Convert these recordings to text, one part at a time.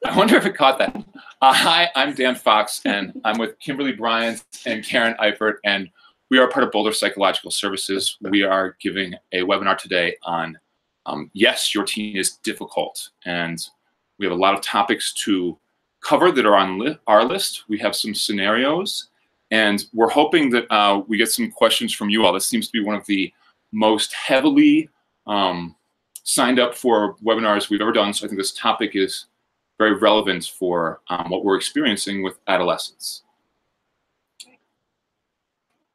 I wonder if it caught that. Hi, I'm Dan Fox, and I'm with Kimberly Bryant and Karen Eifert, and we are part of Boulder Psychological Services. We are giving a webinar today on yes, your teen is difficult, and we have a lot of topics to cover that are on our list. We have some scenarios, and we're hoping that we get some questions from you all. This seems to be one of the most heavily signed up for webinars we've ever done, so I think this topic is very relevant for what we're experiencing with adolescents.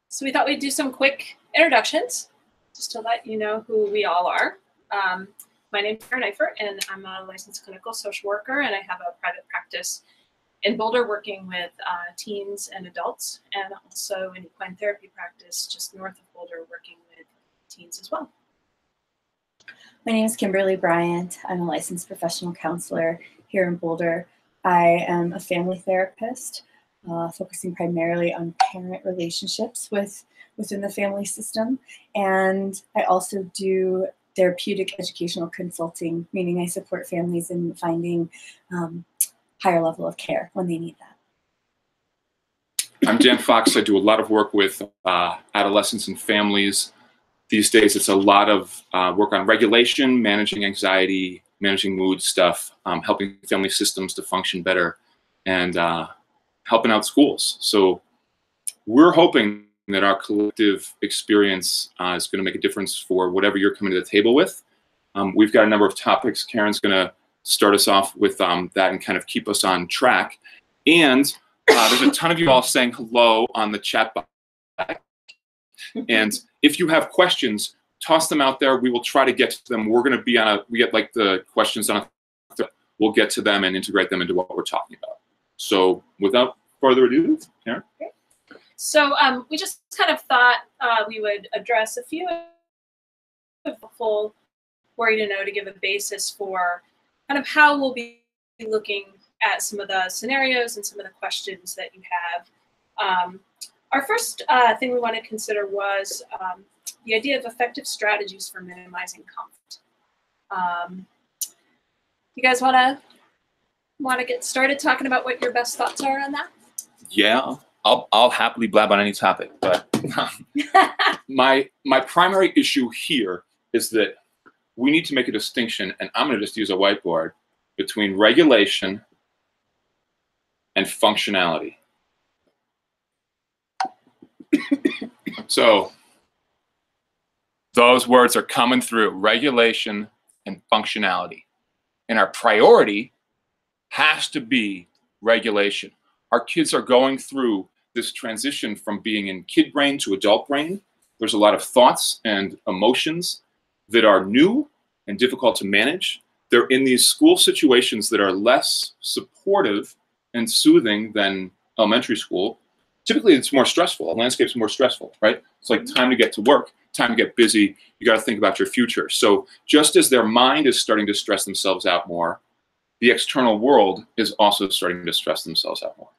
So we thought we'd do some quick introductions, just to let you know who we all are. My name is Karen Eifert, and I'm a licensed clinical social worker, and I have a private practice in Boulder working with teens and adults, and also an equine therapy practice just north of Boulder working with teens as well. My name is Kimberly Bryant. I'm a licensed professional counselor here in Boulder. I am a family therapist, focusing primarily on parent relationships within the family system. And I also do therapeutic educational consulting, meaning I support families in finding higher level of care when they need that. I'm Dan Fox. I do a lot of work with adolescents and families. These days, it's a lot of work on regulation, managing anxiety, managing mood stuff, helping family systems to function better, and helping out schools. So we're hoping that our collective experience is going to make a difference for whatever you're coming to the table with. We've got a number of topics. Karen's going to start us off with that and kind of keep us on track. And there's a ton of you all saying hello on the chat box. And if you have questions, toss them out there. We will try to get to them. We're going to be on we get like the questions on we'll get to them and integrate them into what we're talking about. So without further ado, Karen. Okay. So we just kind of thought we would address a few helpful for you to know to give a basis for kind of how we'll be looking at some of the scenarios and some of the questions that you have. Our first thing we want to consider was the idea of effective strategies for minimizing conflict. You guys want to get started talking about what your best thoughts are on that? Yeah, I'll happily blab on any topic, but my primary issue here is that we need to make a distinction, and I'm going to just use a whiteboard, between regulation and functionality. So those words are coming through, regulation and functionality. And our priority has to be regulation. Our kids are going through this transition from being in kid brain to adult brain. There's a lot of thoughts and emotions that are new and difficult to manage. They're in these school situations that are less supportive and soothing than elementary school. Typically, it's more stressful. The landscape's more stressful, right? It's like time to get to work, time to get busy. You got to think about your future. So just as their mind is starting to stress themselves out more, the external world is also starting to stress themselves out more.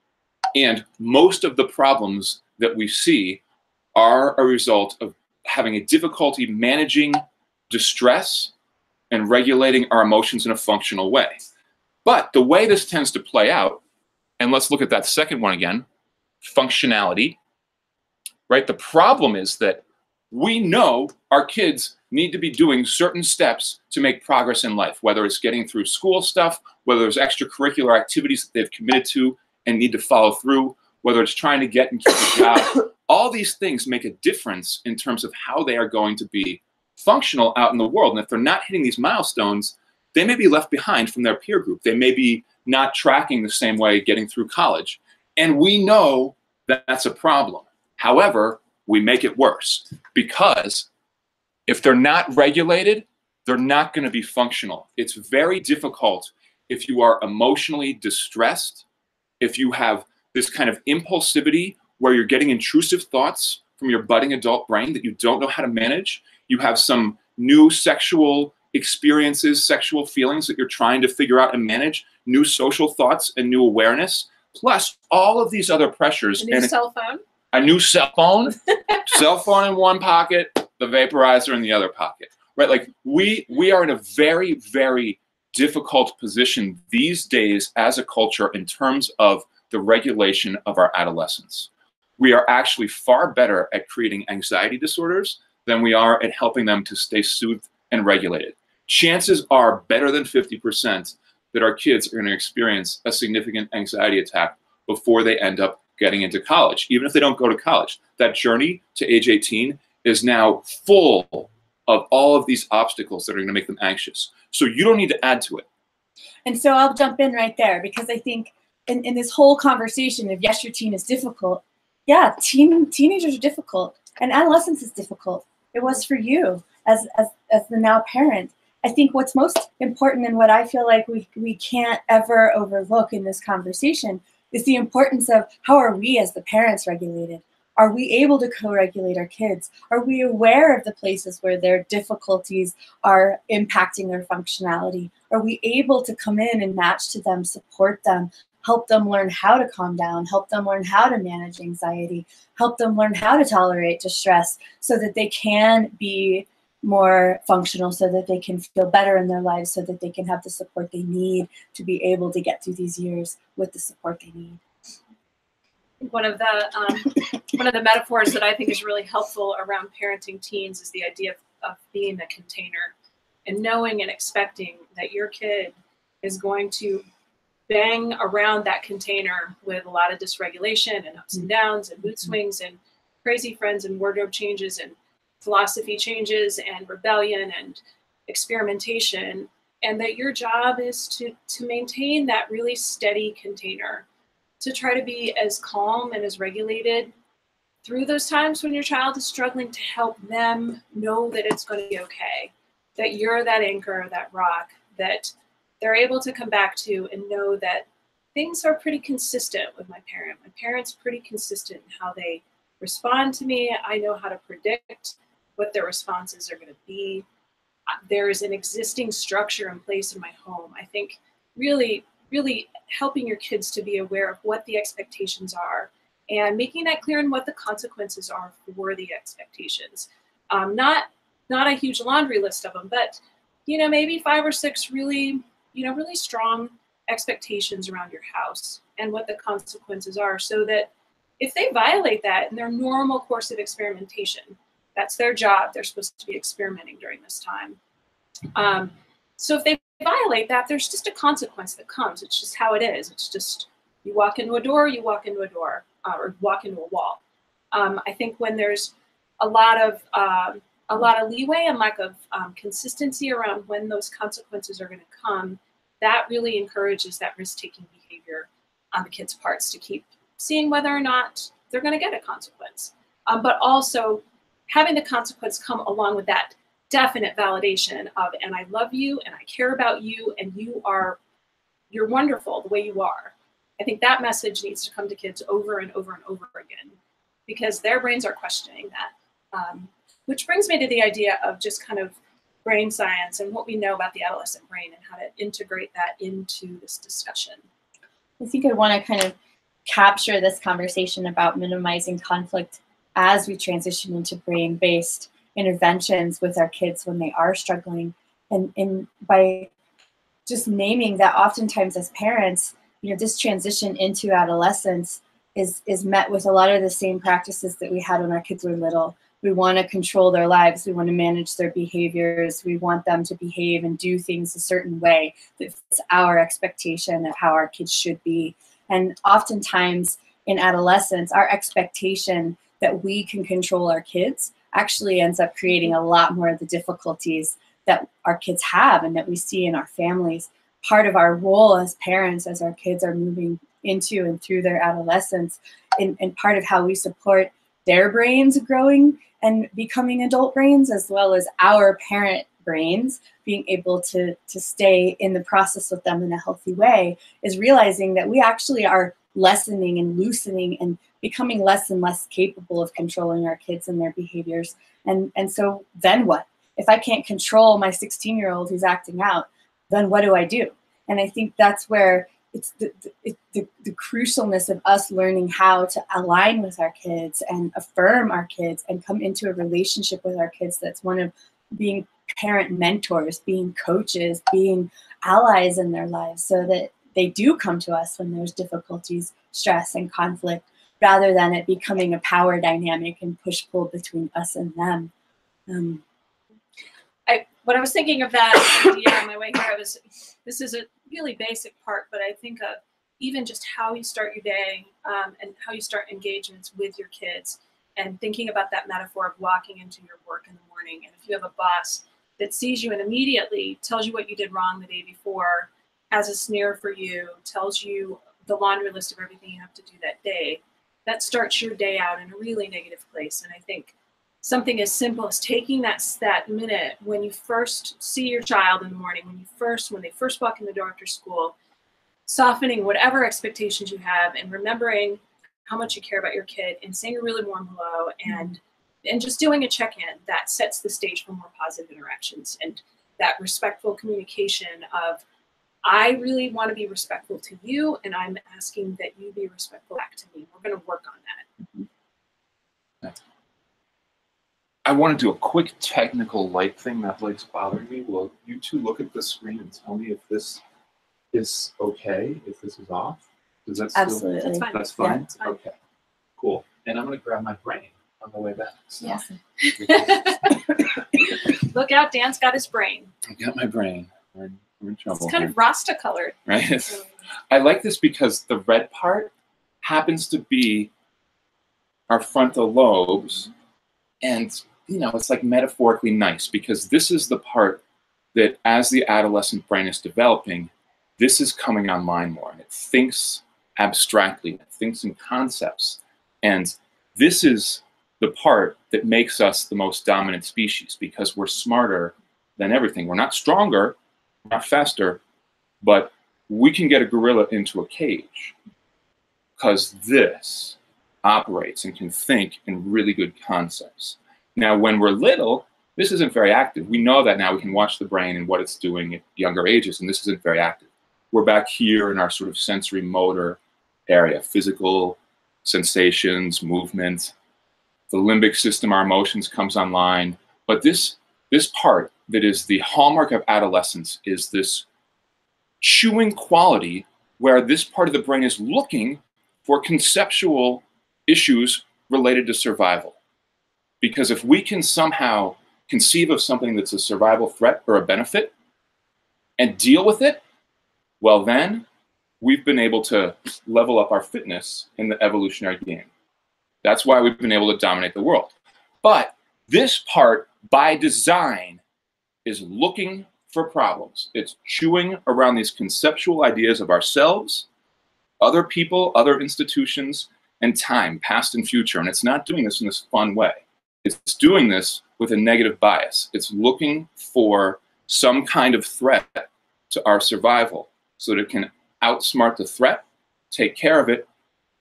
And most of the problems that we see are a result of having a difficulty managing distress and regulating our emotions in a functional way. But the way this tends to play out, and let's look at that second one again, functionality, right? The problem is that we know our kids need to be doing certain steps to make progress in life, whether it's getting through school stuff, whether there's extracurricular activities that they've committed to and need to follow through, whether it's trying to get and keep a job. All these things make a difference in terms of how they are going to be functional out in the world. And if they're not hitting these milestones, they may be left behind from their peer group. They may be not tracking the same way getting through college. And we know that that's a problem. However, we make it worse because if they're not regulated, they're not going to be functional. It's very difficult if you are emotionally distressed, if you have this kind of impulsivity where you're getting intrusive thoughts from your budding adult brain that you don't know how to manage. You have some new sexual experiences, sexual feelings that you're trying to figure out and manage, new social thoughts and new awareness, plus all of these other pressures. A new cell phone. A new cell phone, cell phone in one pocket, the vaporizer in the other pocket, right? Like we are in a very, very difficult position these days as a culture in terms of the regulation of our adolescents. We are actually far better at creating anxiety disorders than we are at helping them to stay soothed and regulated. Chances are better than 50% that our kids are going to experience a significant anxiety attack before they end up getting into college, even if they don't go to college. That journey to age 18 is now full of all of these obstacles that are going to make them anxious. So you don't need to add to it. And so I'll jump in right there, because I think in this whole conversation of, yes, your teen is difficult. Yeah, teenagers are difficult, and adolescence is difficult. It was for you as the now parent. I think what's most important, and what I feel like we can't ever overlook in this conversation, is the importance of how are we as the parents regulated? Are we able to co-regulate our kids? Are we aware of the places where their difficulties are impacting their functionality? Are we able to come in and match to them, support them, help them learn how to calm down, help them learn how to manage anxiety, help them learn how to tolerate distress so that they can be more functional, so that they can feel better in their lives, so that they can have the support they need to be able to get through these years with the support they need. One of the metaphors that I think is really helpful around parenting teens is the idea of being a container, and knowing and expecting that your kid is going to bang around that container with a lot of dysregulation and ups and downs and mood swings and crazy friends and wardrobe changes and philosophy changes and rebellion and experimentation, and that your job is to maintain that really steady container, to try to be as calm and as regulated through those times when your child is struggling, to help them know that it's going to be okay, that you're that anchor, that rock, that they're able to come back to and know that things are pretty consistent with my parent. My parent's pretty consistent in how they respond to me. I know how to predict what their responses are going to be. There is an existing structure in place in my home. I think really helping your kids to be aware of what the expectations are and making that clear and what the consequences are for the expectations. Not a huge laundry list of them, but maybe 5 or 6 really strong expectations around your house and what the consequences are, so that if they violate that in their normal course of experimentation, that's their job. They're supposed to be experimenting during this time. So if they violate that, there's just a consequence that comes. It's just how it is. It's just, you walk into a door, or walk into a wall. I think when there's a lot of leeway and lack of consistency around when those consequences are going to come, that really encourages that risk-taking behavior on the kids' parts to keep seeing whether or not they're going to get a consequence. But also having the consequence come along with that definite validation of, and I love you, and I care about you, and you're wonderful the way you are. I think that message needs to come to kids over and over and over again, because their brains are questioning that. Which brings me to the idea of just kind of brain science and what we know about the adolescent brain and how to integrate that into this discussion. I think I want to kind of capture this conversation about minimizing conflict as we transition into brain-based interventions with our kids when they are struggling, and by just naming that oftentimes as parents, this transition into adolescence is met with a lot of the same practices that we had when our kids were little. We want to control their lives. We want to manage their behaviors. We want them to behave and do things a certain way that fits our expectation of how our kids should be. And oftentimes in adolescence, our expectation that we can control our kids actually ends up creating a lot more of the difficulties that our kids have and that we see in our families. Part of our role as parents, as our kids are moving into and through their adolescence, and part of how we support their brains growing and becoming adult brains, as well as our parent brains being able to stay in the process with them in a healthy way, is realizing that we actually are lessening and loosening and becoming less and less capable of controlling our kids and their behaviors. And so then what? If I can't control my 16-year-old who's acting out, then what do I do? And I think that's where it's the crucialness of us learning how to align with our kids and affirm our kids and come into a relationship with our kids that's one of being parent mentors, being coaches, being allies in their lives, so that they do come to us when there's difficulties, stress, and conflict, rather than it becoming a power dynamic and push-pull between us and them. When I was thinking of that idea on my way here, this is a really basic part, but I think of even just how you start your day and how you start engagements with your kids, and thinking about that metaphor of walking into your work in the morning. And if you have a boss that sees you and immediately tells you what you did wrong the day before, has a sneer for you, tells you the laundry list of everything you have to do that day, that starts your day out in a really negative place. And I think something as simple as taking that minute when you first see your child in the morning, when they first walk in the door after school, softening whatever expectations you have and remembering how much you care about your kid and saying a really warm hello and just doing a check-in, that sets the stage for more positive interactions. And that respectful communication of, I really want to be respectful to you, and I'm asking that you be respectful back to me. We're going to work on that. I want to do a quick technical light thing that likes bothering me. Will you two look at the screen and tell me if this is okay, if this is off? Does that still? Absolutely. That's fine. That's fine? That's fine. Okay, cool. And I'm going to grab my brain on the way back. So. Yes. Look out, Dan's got his brain. I got my brain. We're in trouble. It's kind of Rasta colored. Right? I like this because the red part happens to be our frontal lobes. And, it's like metaphorically nice, because this is the part that as the adolescent brain is developing, this is coming online more. And it thinks abstractly, it thinks in concepts. And this is the part that makes us the most dominant species, because we're smarter than everything. We're not stronger, we're not faster, but we can get a gorilla into a cage because this operates and can think in really good concepts. Now, when we're little, this isn't very active. We know that now. We can watch the brain and what it's doing at younger ages, and this isn't very active. We're back here in our sort of sensory motor area, physical sensations, movement. The limbic system, our emotions, comes online. But this part that is the hallmark of adolescence is this chewing quality where this part of the brain is looking for conceptual issues related to survival. Because if we can somehow conceive of something that's a survival threat or a benefit and deal with it, well then we've been able to level up our fitness in the evolutionary game. That's why we've been able to dominate the world. But this part, by design, is looking for problems. It's chewing around these conceptual ideas of ourselves, other people, other institutions, and time, past and future. And it's not doing this in this fun way. It's doing this with a negative bias. It's looking for some kind of threat to our survival so that it can outsmart the threat, take care of it,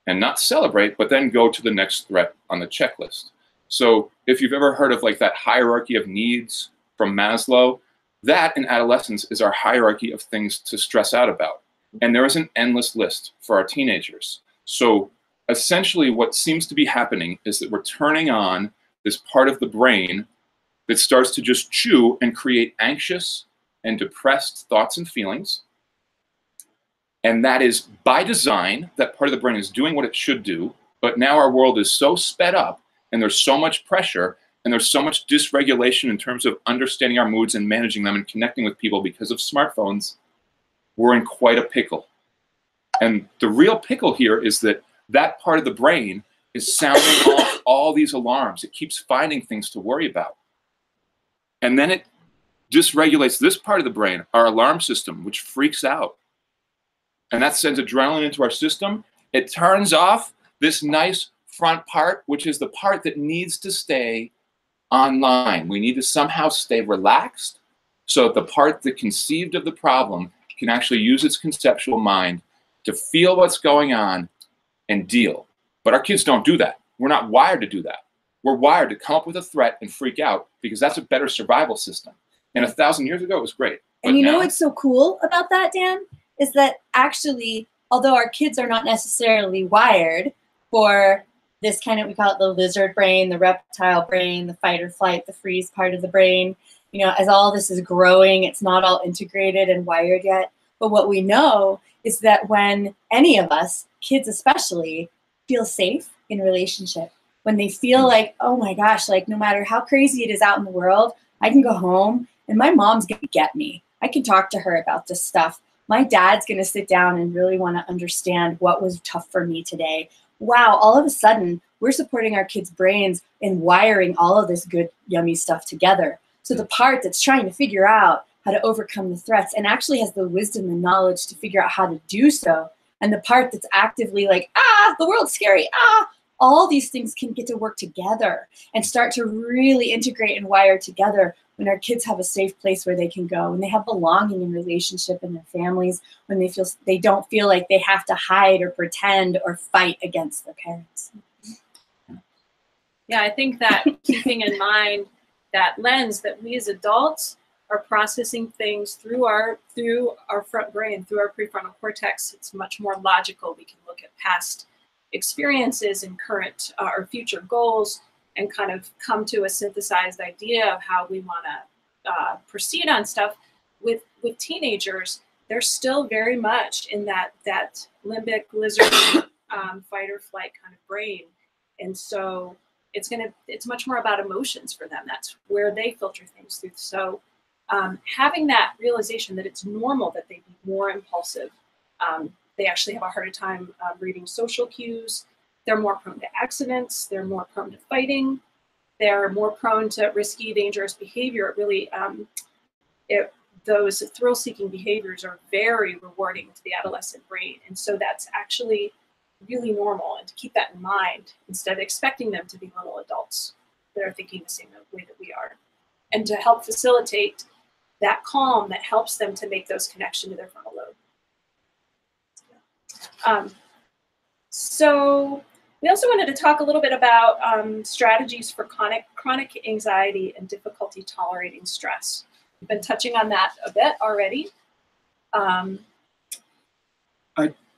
and not celebrate, but then go to the next threat on the checklist. So if you've ever heard of like that hierarchy of needs from Maslow, that in adolescence is our hierarchy of things to stress out about. And there is an endless list for our teenagers. So essentially what seems to be happening is that we're turning on this part of the brain that starts to just chew and create anxious and depressed thoughts and feelings. And that is by design. That part of the brain is doing what it should do, but now our world is so sped up and there's so much pressure and there's so much dysregulation in terms of understanding our moods and managing them and connecting with people because of smartphones, we're in quite a pickle. And the real pickle here is that that part of the brain is sounding off all these alarms. It keeps finding things to worry about. And then it dysregulates this part of the brain, our alarm system, which freaks out. And that sends adrenaline into our system. It turns off this nice front part, which is the part that needs to stay online. We need to somehow stay relaxed so that the part that conceived of the problem can actually use its conceptual mind to feel what's going on and deal. But our kids don't do that. We're not wired to do that. We're wired to come up with a threat and freak out because that's a better survival system. And 1,000 years ago, it was great. And you know what's so cool about that, Dan? Is that actually, although our kids are not necessarily wired for this kind of, we call it the lizard brain, the reptile brain, the fight or flight, the freeze part of the brain, You know, as all this is growing, it's not all integrated and wired yet. But what we know is that when any of us, kids especially, feel safe in relationship, when they feel like, oh my gosh, like no matter how crazy it is out in the world, I can go home and my mom's gonna get me. I can talk to her about this stuff. My dad's gonna sit down and really want to understand what was tough for me today. Wow, all of a sudden, we're supporting our kids' brains and wiring all of this good, yummy stuff together. So the part that's trying to figure out how to overcome the threats and actually has the wisdom and knowledge to figure out how to do so, and the part that's actively like, the world's scary, all these things can get to work together and start to really integrate and wire together when our kids have a safe place where they can go, when they have belonging in relationship in their families, when they don't feel like they have to hide or pretend or fight against their parents. Yeah, I think that keeping in mind that lens that we as adults are processing things through our front brain, through our prefrontal cortex, it's much more logical. We can look at past experiences and current or future goals and kind of come to a synthesized idea of how we want to proceed on stuff. With teenagers, they're still very much in that limbic lizard fight or flight kind of brain, and so it's much more about emotions for them. That's where they filter things through. So having that realization that it's normal that they be more impulsive. They actually have a harder time reading social cues. They're more prone to accidents. They're more prone to fighting. They're more prone to risky, dangerous behavior. It really, those thrill-seeking behaviors are very rewarding to the adolescent brain. And so that's actually really normal. And to keep that in mind, instead of expecting them to be little adults that are thinking the same way that we are. And to help facilitate that calm that helps them to make those connections to their frontal lobe. So we also wanted to talk a little bit about strategies for chronic anxiety and difficulty tolerating stress. We've been touching on that a bit already.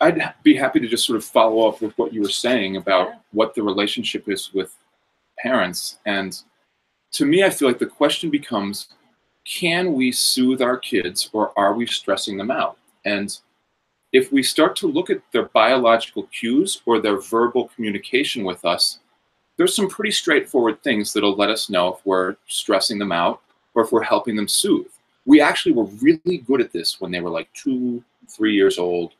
I'd be happy to just sort of follow up with what you were saying about what the relationship is with parents. And to me, I feel like the question becomes, can we soothe our kids or are we stressing them out? And if we start to look at their biological cues or their verbal communication with us, there's some pretty straightforward things that'll let us know if we're stressing them out or if we're helping them soothe. We actually were really good at this when they were like 2, 3 years old,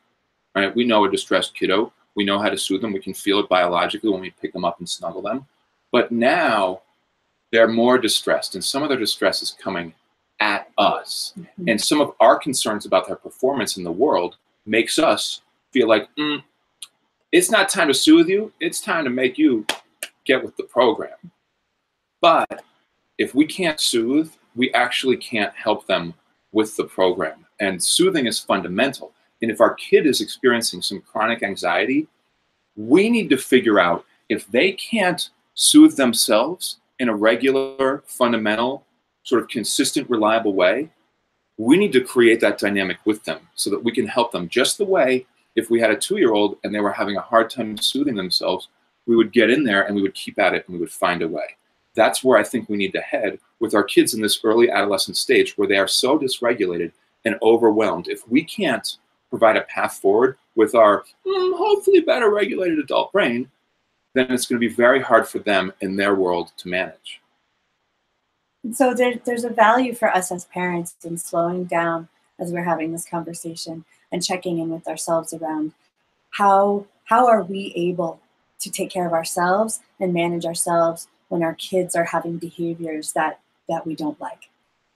right? We know a distressed kiddo. We know how to soothe them. We can feel it biologically when we pick them up and snuggle them. But now they're more distressed, and some of their distress is coming at us. Mm-hmm. And some of our concerns about their performance in the world makes us feel like, it's not time to soothe you, it's time to make you get with the program. But if we can't soothe, we actually can't help them with the program. And soothing is fundamental. And if our kid is experiencing some chronic anxiety, we need to figure out if they can't soothe themselves in a regular, fundamental, sort of consistent, reliable way, we need to create that dynamic with them so that we can help them just the way if we had a 2-year-old and they were having a hard time soothing themselves, we would get in there and we would keep at it and we would find a way. That's where I think we need to head with our kids in this early adolescent stage where they are so dysregulated and overwhelmed. If we can't provide a path forward with our hopefully better regulated adult brain, then it's going to be very hard for them in their world to manage. And so there's a value for us as parents in slowing down as we're having this conversation and checking in with ourselves around how are we able to take care of ourselves and manage ourselves when our kids are having behaviors that we don't like,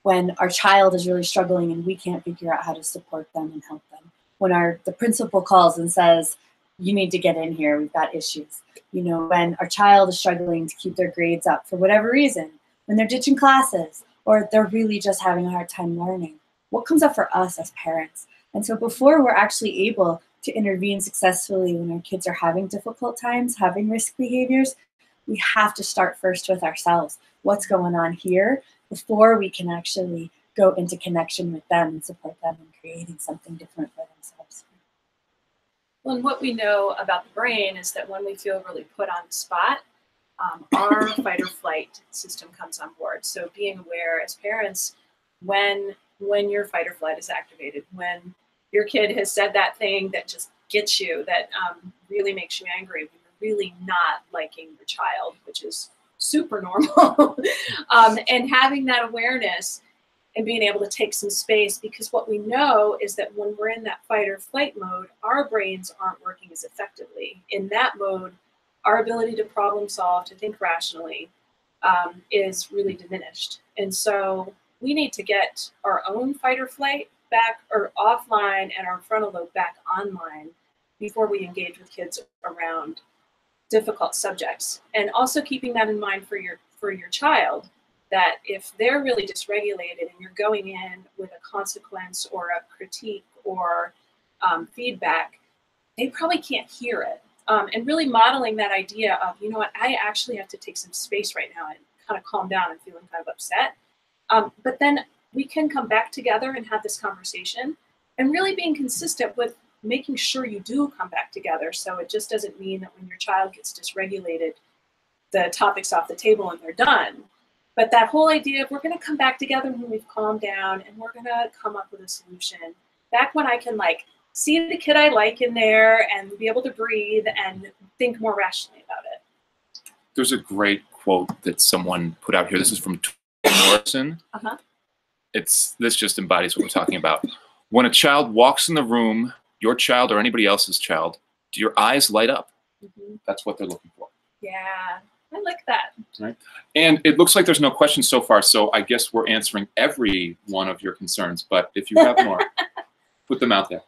when our child is really struggling and we can't figure out how to support them and help them, when the principal calls and says, you need to get in here, we've got issues, when our child is struggling to keep their grades up for whatever reason, when they're ditching classes, or they're really just having a hard time learning. What comes up for us as parents? And so before we're actually able to intervene successfully when our kids are having difficult times, having risk behaviors, we have to start first with ourselves. What's going on here before we can actually go into connection with them and support them in creating something different for themselves. Well, and what we know about the brain is that when we feel really put on the spot, our fight or flight system comes on board. So being aware as parents when your fight or flight is activated, when your kid has said that thing that just gets you, that really makes you angry, when you're really not liking your child, which is super normal, and having that awareness and being able to take some space, because what we know is that when we're in that fight or flight mode, our brains aren't working as effectively. In that mode, our ability to problem solve, to think rationally, is really diminished. And so we need to get our own fight or flight back or offline and our frontal lobe back online before we engage with kids around difficult subjects. And also keeping that in mind for your child, that if they're really dysregulated and you're going in with a consequence or a critique or feedback, they probably can't hear it. And really modeling that idea of, you know what, I actually have to take some space right now and kind of calm down. I'm feeling kind of upset. But then we can come back together and have this conversation, and really being consistent with making sure you do come back together. So it just doesn't mean that when your child gets dysregulated, the topic's off the table and they're done. But that whole idea of we're going to come back together when we've calmed down and we're going to come up with a solution. Back when I can like see the kid I like in there and be able to breathe and think more rationally about it. There's a great quote that someone put out here. This is from Toni Morrison. This just embodies what we're talking about. When a child walks in the room, your child or anybody else's child, do your eyes light up? That's what they're looking for. Yeah, I like that. Right. And it looks like there's no questions so far, so I guess we're answering every one of your concerns. But if you have more, put them out there.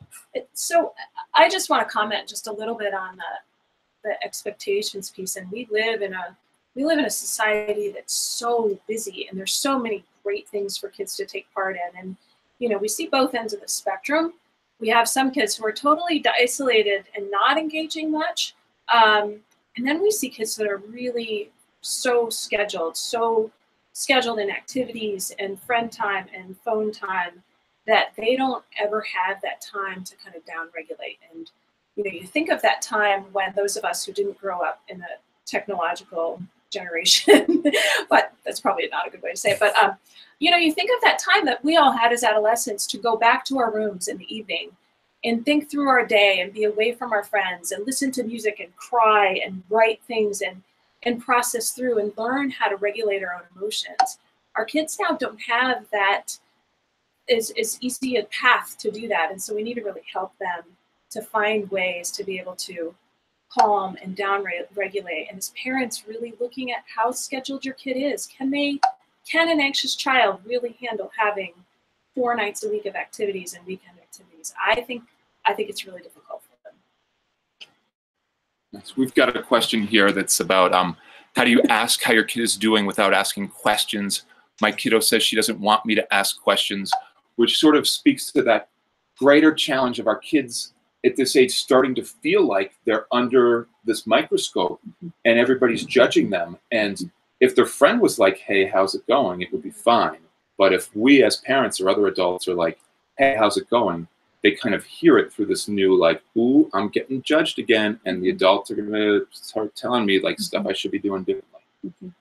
So I just want to comment just a little bit on the expectations piece. And we live in a society that's so busy, and there's so many great things for kids to take part in. And you know, we see both ends of the spectrum. We have some kids who are totally isolated and not engaging much. And then we see kids that are really so scheduled in activities and friend time and phone time that they don't ever have that time to kind of downregulate. And you know, you think of that time when those of us who didn't grow up in a technological generation, but that's probably not a good way to say it. But you know, you think of that time that we all had as adolescents to go back to our rooms in the evening and think through our day and be away from our friends and listen to music and cry and write things and process through and learn how to regulate our own emotions. Our kids now don't have that as easy a path to do that. And so we need to really help them to find ways to be able to calm and down regulate. And as parents, really looking at how scheduled your kid is. Can an anxious child really handle having 4 nights a week of activities and weekend activities? I think it's really difficult for them. Yes, we've got a question here that's about how do you ask how your kid is doing without asking questions? My kiddo says she doesn't want me to ask questions, which sort of speaks to that greater challenge of our kids at this age starting to feel like they're under this microscope and everybody's judging them. And if their friend was like, hey, how's it going? It would be fine. But if we as parents or other adults are like, hey, how's it going? They kind of hear it through this new, like, ooh, I'm getting judged again. And the adults are going to start telling me like stuff I should be doing differently. I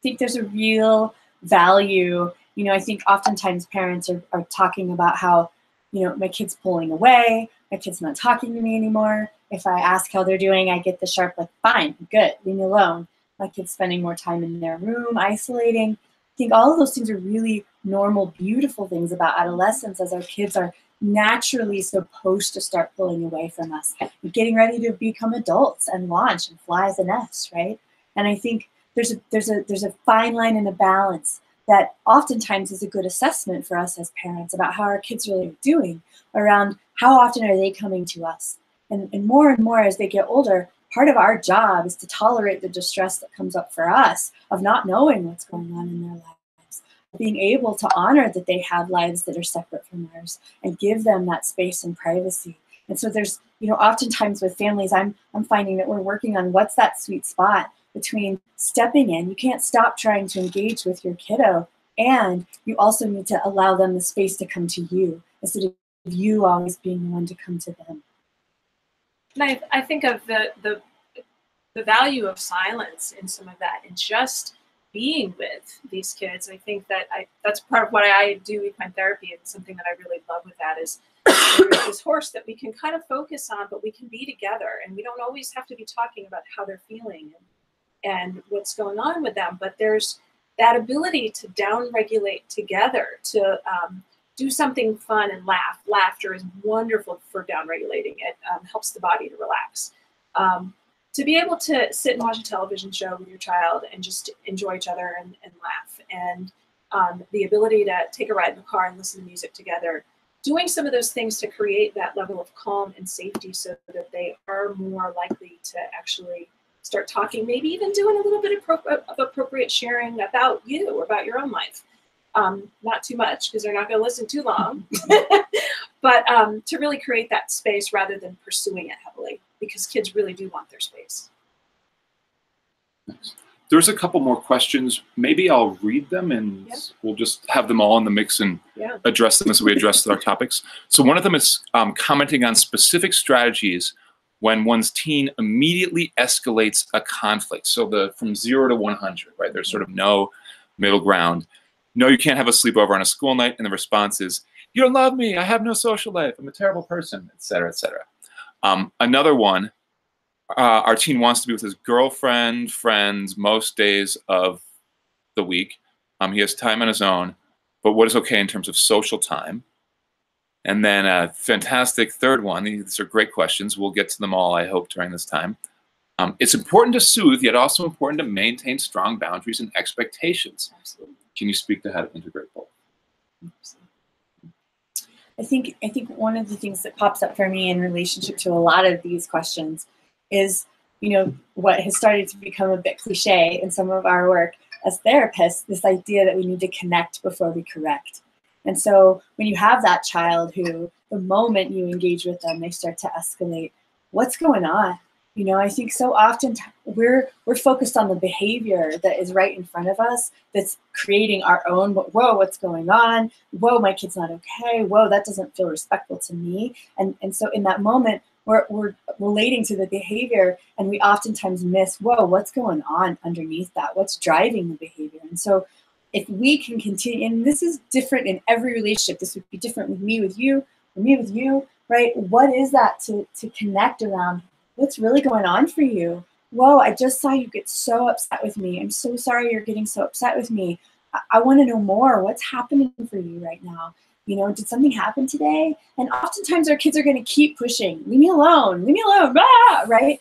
think there's a real value. You know, I think oftentimes parents are talking about how, you know, my kid's pulling away, my kid's not talking to me anymore. If I ask how they're doing, I get the sharp, like, fine, good, leave me alone. My kid's spending more time in their room, isolating. I think all of those things are really normal, beautiful things about adolescence, as our kids are naturally supposed to start pulling away from us, getting ready to become adults and launch and fly as a nest, right? And I think there's a fine line and a balance that oftentimes is a good assessment for us as parents about how our kids really are doing, around how often are they coming to us. And more as they get older, part of our job is to tolerate the distress that comes up for us of not knowing what's going on in their lives, being able to honor that they have lives that are separate from ours and give them that space and privacy. And so there's, you know, oftentimes with families, I'm finding that we're working on what's that sweet spot between stepping in. You can't stop trying to engage with your kiddo, and you also need to allow them the space to come to you instead of you always being the one to come to them. And I think of the the value of silence in some of that and just being with these kids. I think that that's part of what I do with equine therapy, and something that I really love with that is there's this horse that we can kind of focus on, but we can be together, and we don't always have to be talking about how they're feeling and what's going on with them. But there's that ability to down-regulate together, to do something fun and laugh. Laughter is wonderful for down-regulating. It helps the body to relax. To be able to sit and watch a television show with your child and just enjoy each other and laugh. And the ability to take a ride in the car and listen to music together. Doing some of those things to create that level of calm and safety so that they are more likely to actually start talking, maybe even doing a little bit of appropriate sharing about you or about your own life. Not too much, because they're not going to listen too long, but to really create that space rather than pursuing it heavily, because kids really do want their space. There's a couple more questions. Maybe I'll read them and we'll just have them all in the mix and address them as we address our topics. So one of them is commenting on specific strategies when one's teen immediately escalates a conflict. So from 0 to 100, right? There's sort of no middle ground. No, you can't have a sleepover on a school night, and the response is, you don't love me, I have no social life, I'm a terrible person, et cetera, et cetera. Another one, our teen wants to be with his girlfriend, friends, most days of the week. He has time on his own, but what is okay in terms of social time? And then a fantastic third one, these are great questions, we'll get to them all, I hope, during this time. It's important to soothe, yet also important to maintain strong boundaries and expectations. Absolutely. Can you speak to how to integrate both? I think one of the things that pops up for me in relationship to a lot of these questions is, what has started to become a bit cliche in some of our work as therapists, this idea that we need to connect before we correct. And so when you have that child who, the moment you engage with them, they start to escalate, what's going on? I think so often we're focused on the behavior that is right in front of us that's creating our own, whoa, what's going on? Whoa, my kid's not okay. Whoa, that doesn't feel respectful to me. And so in that moment, we're relating to the behavior, and we oftentimes miss, whoa, what's going on underneath that? What's driving the behavior? And so if we can continue, and this is different in every relationship, this would be different with me with you, or me with you, right? What is that to connect around? What's really going on for you? Whoa, I just saw you get so upset with me. I'm so sorry you're getting so upset with me. I want to know more. What's happening for you right now? Did something happen today? And oftentimes our kids are going to keep pushing. Leave me alone, blah, right?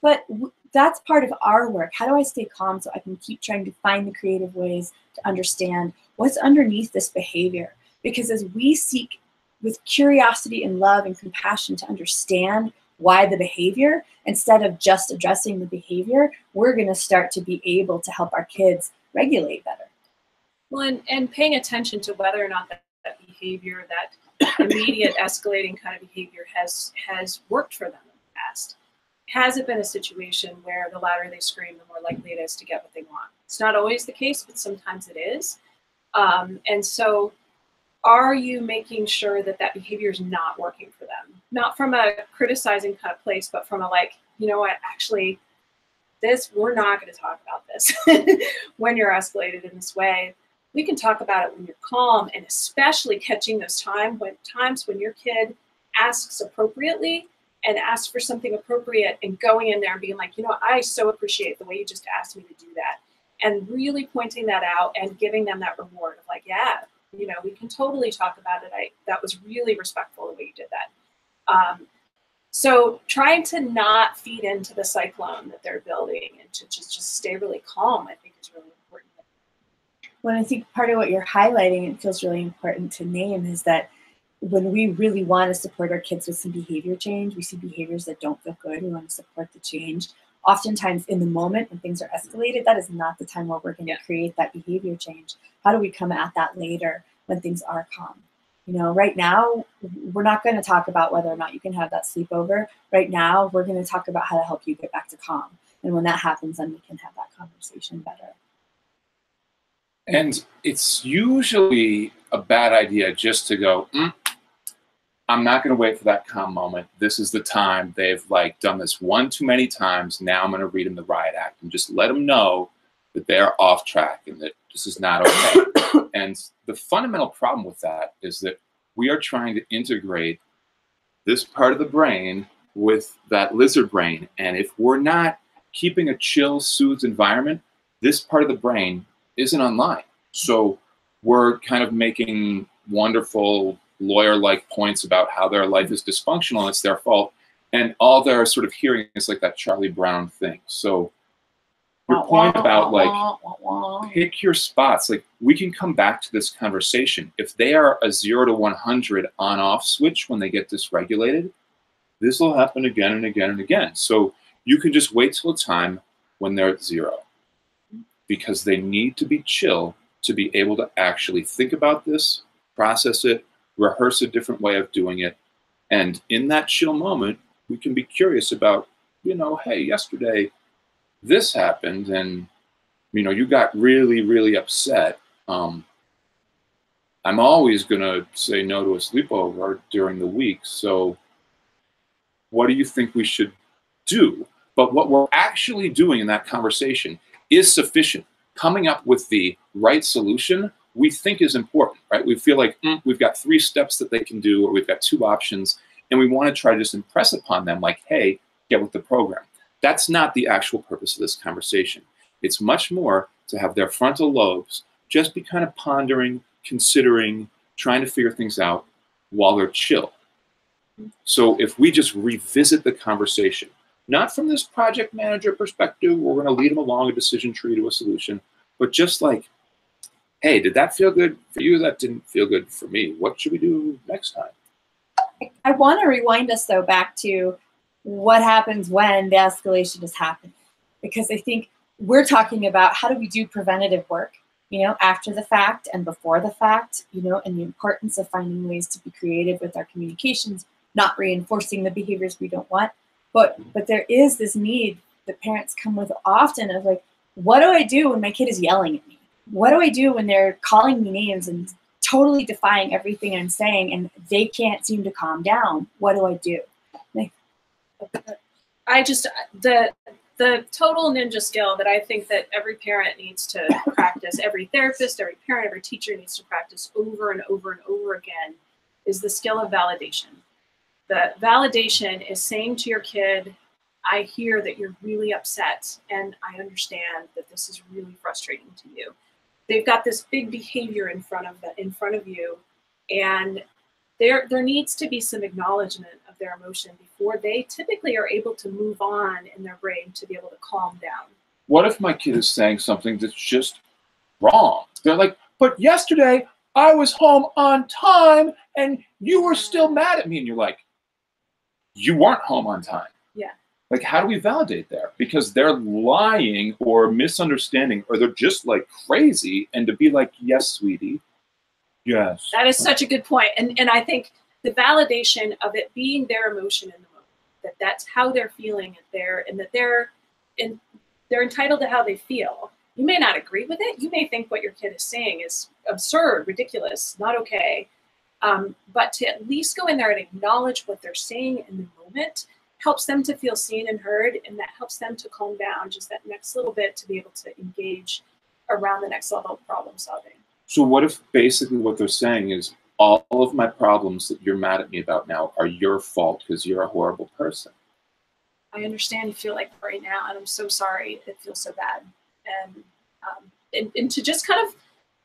But that's part of our work. How do I stay calm so I can keep trying to find the creative ways to understand what's underneath this behavior? Because as we seek with curiosity and love and compassion to understand why the behavior, instead of just addressing the behavior, we're going to start to be able to help our kids regulate better. Well, and paying attention to whether or not that behavior, that immediate escalating kind of behavior has worked for them in the past. Has it been a situation where the louder they scream, the more likely it is to get what they want? It's not always the case, but sometimes it is. And so are you making sure that behavior is not working for them? Not from a criticizing kind of place, but from a what, actually, we're not going to talk about this when you're escalated in this way. We can talk about it when you're calm, and especially catching those times when your kid asks appropriately and asks for something appropriate, and going in there and being like, I so appreciate the way you just asked me to do that. And really pointing that out and giving them that reward of like, yeah, we can totally talk about it. That was really respectful the way you did that. So trying to not feed into the cyclone that they're building and to just stay really calm, I think, is really important. Well, I think part of what you're highlighting, and feels really important to name, is that when we really want to support our kids with some behavior change, we see behaviors that don't feel good, we want to support the change. Oftentimes in the moment when things are escalated, that is not the time where we're going to create that behavior change. How do we come at that later when things are calm? Right now, we're not going to talk about whether or not you can have that sleepover. Right now, we're going to talk about how to help you get back to calm. And when that happens, then we can have that conversation better. And it's usually a bad idea just to go, I'm not going to wait for that calm moment. This is the time. They've like done this one too many times. Now I'm going to read them the riot act and just let them know that they're off track and that this is not okay. And the fundamental problem with that is that we are trying to integrate this part of the brain with that lizard brain. And if we're not keeping a chill, soothed environment, this part of the brain isn't online. So we're kind of making wonderful lawyer-like points about how their life is dysfunctional and it's their fault. And all they're sort of hearing is like that Charlie Brown thing. So your point about like, pick your spots. Like we can come back to this conversation. If they are a 0 to 100 on-off switch when they get dysregulated, this will happen again and again and again. So you can just wait till a time when they're at 0 because they need to be chill to be able to actually think about this, process it, rehearse a different way of doing it. And in that chill moment, we can be curious about, you know, hey, yesterday this happened and, you know, you got really, really upset. I'm always going to say no to a sleepover during the week. So what do you think we should do? But what we're actually doing in that conversation is sufficient. Coming up with the right solution we think is important, right? We feel like we've got 3 steps that they can do, or we've got 2 options, and we want to try to just impress upon them like, hey, get with the program. That's not the actual purpose of this conversation. It's much more to have their frontal lobes just be kind of pondering, considering, trying to figure things out while they're chill. So if we just revisit the conversation, not from this project manager perspective, we're going to lead them along a decision tree to a solution, but just like, hey, did that feel good for you? That didn't feel good for me. What should we do next time? I want to rewind us, though, back to what happens when the escalation is happening. Because I think we're talking about how do we do preventative work, you know, after the fact and before the fact, you know, and the importance of finding ways to be creative with our communications, not reinforcing the behaviors we don't want. But there is this need that parents come with often of like, what do I do when my kid is yelling at me? What do I do when they're calling me names and totally defying everything I'm saying and they can't seem to calm down? What do I do? I just, the total ninja skill that I think that every parent needs to practice, every therapist, every parent, every teacher needs to practice over and over and over again is the skill of validation. The validation is saying to your kid, I hear that you're really upset and I understand that this is really frustrating to you. They've got this big behavior in front of you, and there needs to be some acknowledgement of their emotion before they typically are able to move on in their brain to be able to calm down. What if my kid is saying something that's just wrong? They're like, but yesterday I was home on time and you were still mad at me. And you're like, you weren't home on time. Yeah. Like, how do we validate there? Because they're lying or misunderstanding, or they're just like crazy. And to be like, yes, sweetie, yes. That is such a good point. And I think the validation of it being their emotion in the moment, that's how they're feeling it and that they're entitled to how they feel. You may not agree with it. You may think what your kid is saying is absurd, ridiculous, not okay. But to at least go in there and acknowledge what they're saying in the moment helps them to feel seen and heard, and that helps them to calm down just that next little bit to be able to engage around the next level of problem solving. So what if basically what they're saying is all of my problems that you're mad at me about now are your fault because you're a horrible person? I understand you feel like right now, and I'm so sorry it feels so bad. And to just kind of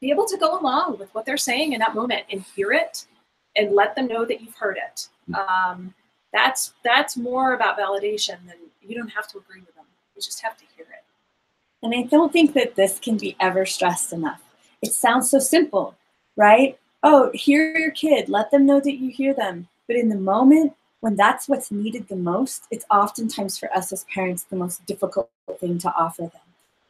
be able to go along with what they're saying in that moment and hear it and let them know that you've heard it. That's more about validation than you don't have to agree with them. You just have to hear it. And I don't think that this can be ever stressed enough. It sounds so simple, right? Oh, hear your kid, let them know that you hear them. But in the moment when that's what's needed the most, it's oftentimes for us as parents the most difficult thing to offer them.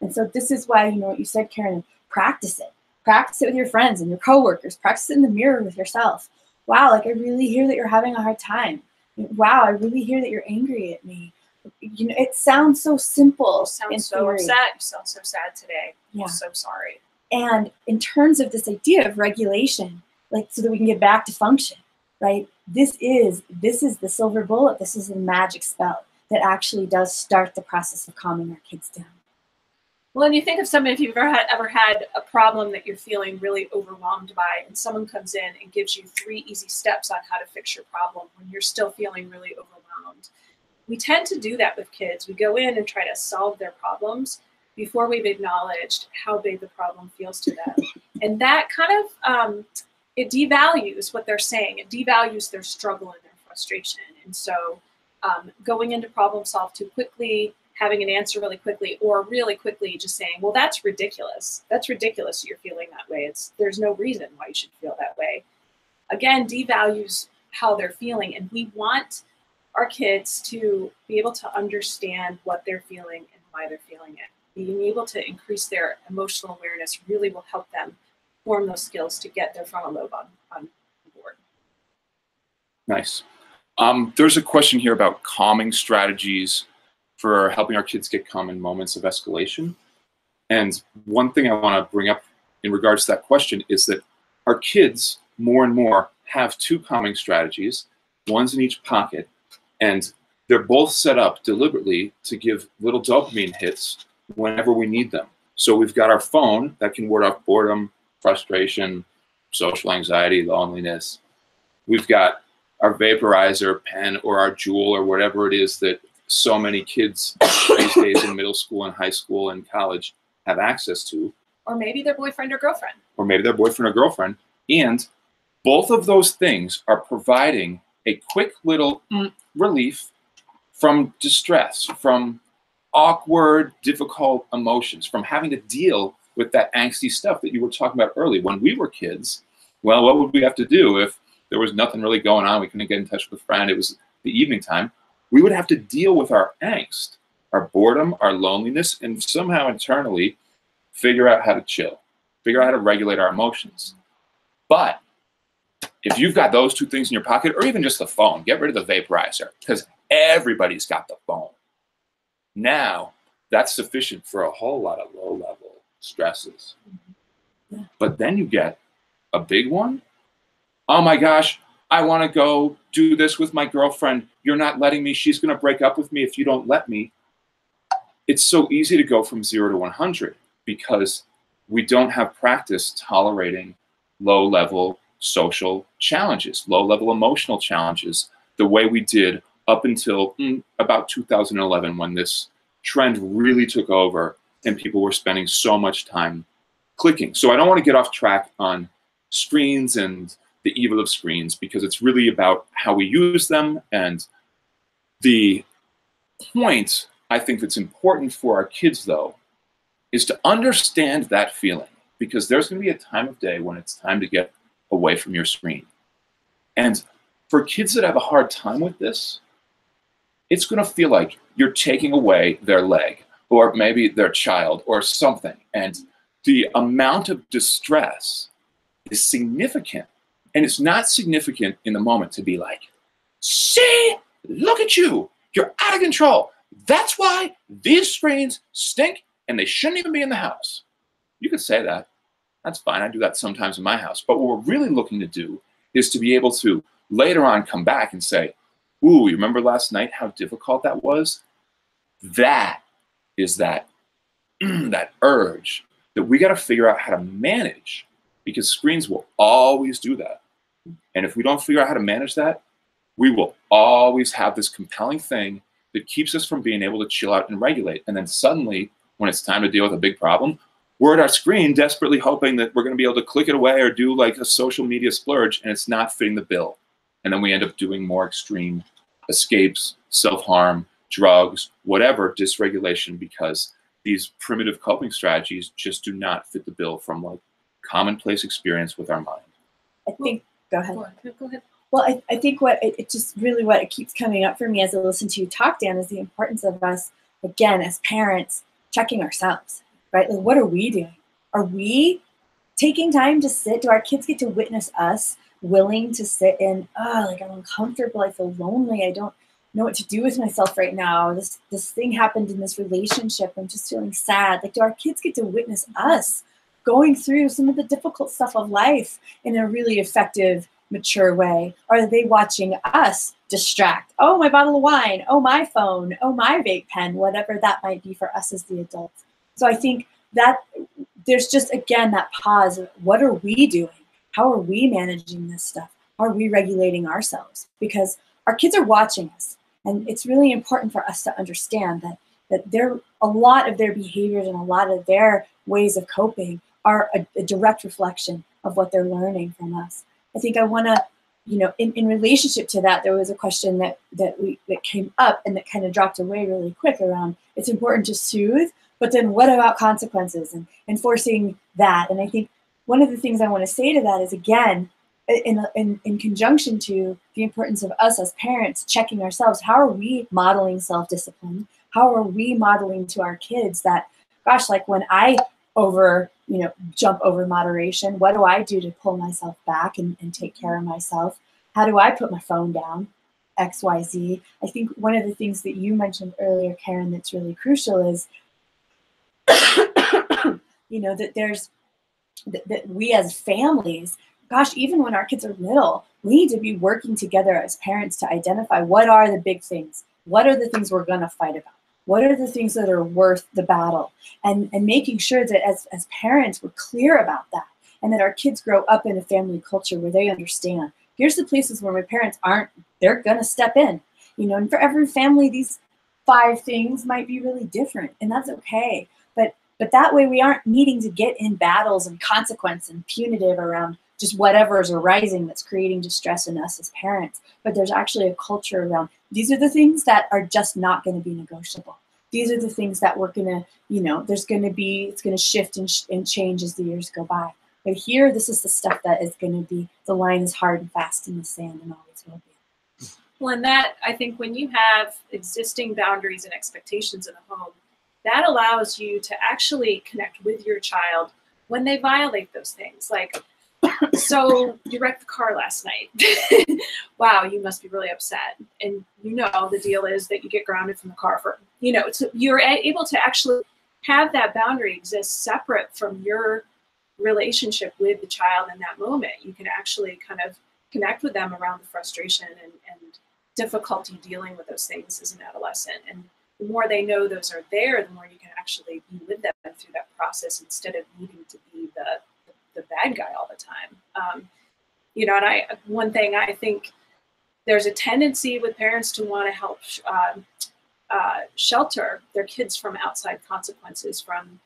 And so this is why, you know what you said, Karen, practice it. Practice it with your friends and your coworkers. Practice it in the mirror with yourself. Wow, like I really hear that you're having a hard time. Wow, I really hear that you're angry at me. You know, it sounds so simple. You sound so upset. You sound so sad today. Yeah. I'm so sorry. And in terms of this idea of regulation, like so that we can get back to function, right? This is the silver bullet. This is the magic spell that actually does start the process of calming our kids down. Well, and you think of something, if you've ever had a problem that you're feeling really overwhelmed by, and someone comes in and gives you 3 easy steps on how to fix your problem when you're still feeling really overwhelmed. We tend to do that with kids. We go in and try to solve their problems before we've acknowledged how big the problem feels to them. And that kind of, it devalues what they're saying. It devalues their struggle and their frustration. And so going into problem solve too quickly, having an answer really quickly, or really quickly just saying, well, that's ridiculous. That's ridiculous you're feeling that way. There's no reason why you should feel that way. Again, devalues how they're feeling. And we want our kids to be able to understand what they're feeling and why they're feeling it. Being able to increase their emotional awareness really will help them form those skills to get their frontal lobe on board. Nice. There's a question here about calming strategies for helping our kids get calm in moments of escalation. And one thing I want to bring up in regards to that question is that our kids more and more have 2 calming strategies, one's in each pocket, and they're both set up deliberately to give little dopamine hits whenever we need them. So we've got our phone that can ward off boredom, frustration, social anxiety, loneliness. We've got our vaporizer pen or our Juul or whatever it is that so many kids these days in middle school and high school and college have access to. Or maybe their boyfriend or girlfriend. Or maybe their boyfriend or girlfriend. And both of those things are providing a quick little relief from distress, from awkward, difficult emotions, from having to deal with that angsty stuff that you were talking about earlier. When we were kids, well, what would we have to do if there was nothing really going on? We couldn't get in touch with a friend. It was the evening time. We would have to deal with our angst, our boredom, our loneliness, and somehow internally figure out how to chill, figure out how to regulate our emotions. But if you've got those 2 things in your pocket, or even just the phone, get rid of the vaporizer, because everybody's got the phone. Now, that's sufficient for a whole lot of low-level stresses. Yeah. But then you get a big one. Oh my gosh, I want to go do this with my girlfriend. You're not letting me. She's going to break up with me if you don't let me. It's so easy to go from 0 to 100 because we don't have practice tolerating low-level social challenges, low-level emotional challenges, the way we did up until about 2011 when this trend really took over and people were spending so much time clicking. So I don't want to get off track on screens and the evil of screens because it's really about how we use them. And the point I think that's important for our kids, though, is to understand that feeling because there's going to be a time of day when it's time to get away from your screen. And for kids that have a hard time with this, it's going to feel like you're taking away their leg or maybe their child or something. And the amount of distress is significant. And it's not significant in the moment to be like, see, look at you, you're out of control. That's why these screens stink and they shouldn't even be in the house. You could say that. That's fine. I do that sometimes in my house. But what we're really looking to do is to be able to later on come back and say, ooh, you remember last night how difficult that was? That is that, that urge that we got to figure out how to manage because screens will always do that. And if we don't figure out how to manage that, we will always have this compelling thing that keeps us from being able to chill out and regulate. And then suddenly, when it's time to deal with a big problem, we're at our screen desperately hoping that we're going to be able to click it away or do like a social media splurge, and it's not fitting the bill. And then we end up doing more extreme escapes, self-harm, drugs, whatever, dysregulation, because these primitive coping strategies just do not fit the bill from like commonplace experience with our mind. I think, go ahead. Go ahead. Well, I think what it just really what it keeps coming up for me as I listen to you talk, Dan, is the importance of us, again, as parents, checking ourselves, right? Like, what are we doing? Are we taking time to sit? Do our kids get to witness us willing to sit in, like I'm uncomfortable, I feel lonely, I don't know what to do with myself right now. This thing happened in this relationship, I'm just feeling sad. Like, do our kids get to witness us going through some of the difficult stuff of life in a really effective mature way? Or are they watching us distract? Oh, my bottle of wine. Oh, my phone. Oh, my vape pen, whatever that might be for us as the adults. So I think that there's just, again, that pause. What are we doing? How are we managing this stuff? How are we regulating ourselves? Because our kids are watching us. And it's really important for us to understand that a lot of their behaviors and a lot of their ways of coping are a direct reflection of what they're learning from us. I think I want to, in relationship to that, there was a question that came up and that kind of dropped away really quick around, it's important to soothe, but then what about consequences and enforcing that? And I think one of the things I want to say to that is, again, in conjunction to the importance of us as parents checking ourselves, how are we modeling self-discipline? How are we modeling to our kids that, gosh, like when I jump over moderation, what do I do to pull myself back and take care of myself? How do I put my phone down? X, Y, Z. I think one of the things that you mentioned earlier, Karen, that's really crucial is, that there's, that we as families, gosh, even when our kids are little, we need to be working together as parents to identify what are the big things. What are the things we're going to fight about? What are the things that are worth the battle? And making sure that as parents, we're clear about that. And that our kids grow up in a family culture where they understand, here's the places where my parents aren't, they're going to step in. And for every family, these 5 things might be really different. And that's okay. But that way we aren't needing to get in battles and consequence and punitive around just whatever is arising that's creating distress in us as parents. But there's actually a culture around, these are the things that are just not going to be negotiable. These are the things that we're going to, it's going to shift and change as the years go by. But here, this is the stuff that is going to be, the line is hard and fast in the sand and always will be. Well, and that, I think when you have existing boundaries and expectations in a home, that allows you to actually connect with your child when they violate those things. Like, so you wrecked the car last night. Wow, you must be really upset. And the deal is that you get grounded from the car for, so you're able to actually have that boundary exist separate from your relationship with the child in that moment. You can actually kind of connect with them around the frustration and difficulty dealing with those things as an adolescent. And the more they know those are there, the more you can actually be with them through that process instead of needing to be the bad guy all the time. And one thing I think there's a tendency with parents to want to help shelter their kids from outside consequences, from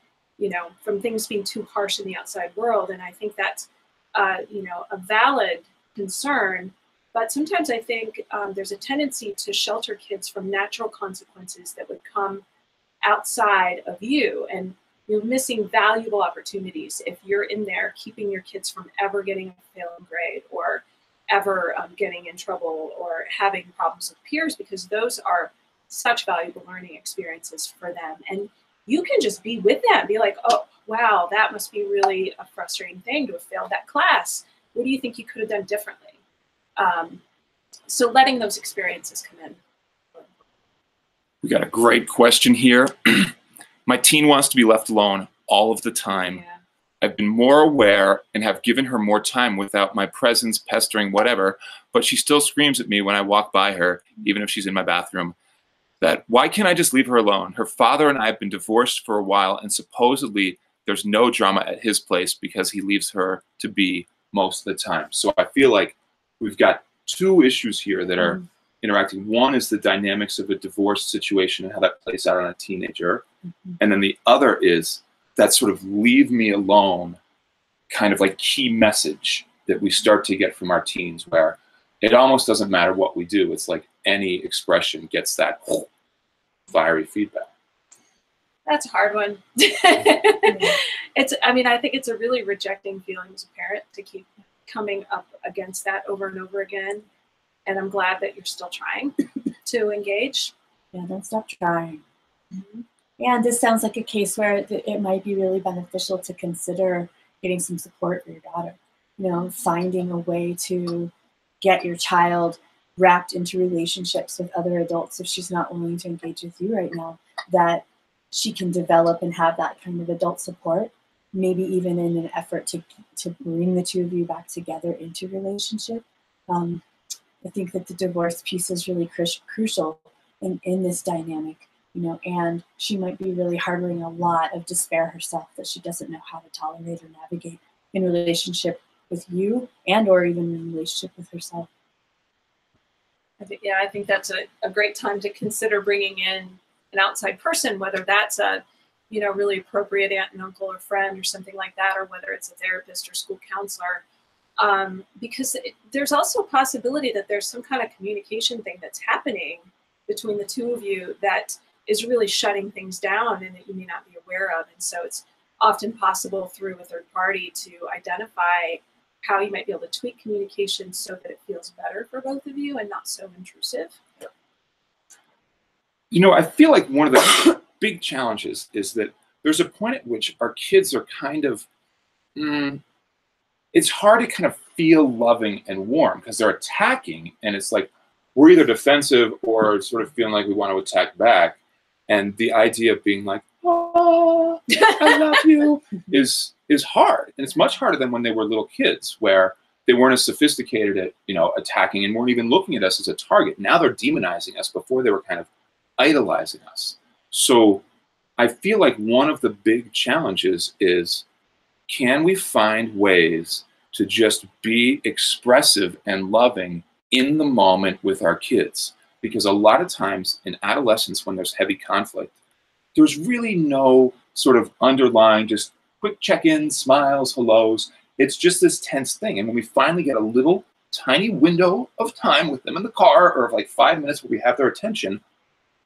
things being too harsh in the outside world. And I think that's, a valid concern. But sometimes I think there's a tendency to shelter kids from natural consequences that would come outside of you. And you're missing valuable opportunities if you're in there keeping your kids from ever getting a failing grade or ever getting in trouble or having problems with peers, because those are such valuable learning experiences for them. And you can just be with them, be like, oh, wow, that must be really a frustrating thing to have failed that class. What do you think you could have done differently? So letting those experiences come in. We got a great question here. My teen wants to be left alone all of the time. Yeah. I've been more aware and have given her more time without my presence, pestering, whatever, but she still screams at me when I walk by her, even if she's in my bathroom, that why can't I just leave her alone? Her father and I have been divorced for a while, and supposedly there's no drama at his place because he leaves her to be most of the time. So I feel like we've got 2 issues here that are interacting. One is the dynamics of a divorce situation and how that plays out on a teenager. And then the other is that sort of leave me alone kind of like key message that we start to get from our teens, where it almost doesn't matter what we do. It's like any expression gets that fiery feedback. That's a hard one. I think it's a really rejecting feeling as a parent to keep coming up against that over and over again. And I'm glad that you're still trying to engage. Yeah, don't stop trying. Yeah, and this sounds like a case where it might be really beneficial to consider getting some support for your daughter. Finding a way to get your child wrapped into relationships with other adults if she's not willing to engage with you right now, that she can develop and have that kind of adult support, maybe even in an effort to bring the 2 of you back together into relationship. I think that the divorce piece is really crucial in this dynamic, you know, and she might be really harboring a lot of despair herself that she doesn't know how to tolerate or navigate in relationship with you and or even in relationship with herself. I think that's a great time to consider bringing in an outside person, whether that's a, you know, really appropriate aunt and uncle or friend or something like that, or whether it's a therapist or school counselor. Because there's also a possibility that there's some kind of communication thing that's happening between the two of you that is really shutting things down and that you may not be aware of. And so it's often possible through a third party to identify how you might be able to tweak communication so that it feels better for both of you and not so intrusive. You know, I feel like one of the big challenges is that there's a point at which our kids are kind of, it's hard to kind of feel loving and warm because they're attacking, and it's like we're either defensive or sort of feeling like we want to attack back. And the idea of being like, oh, I love you is hard. And it's much harder than when they were little kids, where they weren't as sophisticated at, you know, attacking and weren't even looking at us as a target. Now they're demonizing us. Before they were kind of idolizing us. So I feel like one of the big challenges is, can we find ways to just be expressive and loving in the moment with our kids? Because a lot of times in adolescence, when there's heavy conflict, there's really no sort of underlying, just quick check-ins, smiles, hellos. It's just this tense thing. And when we finally get a little tiny window of time with them in the car, or like 5 minutes where we have their attention,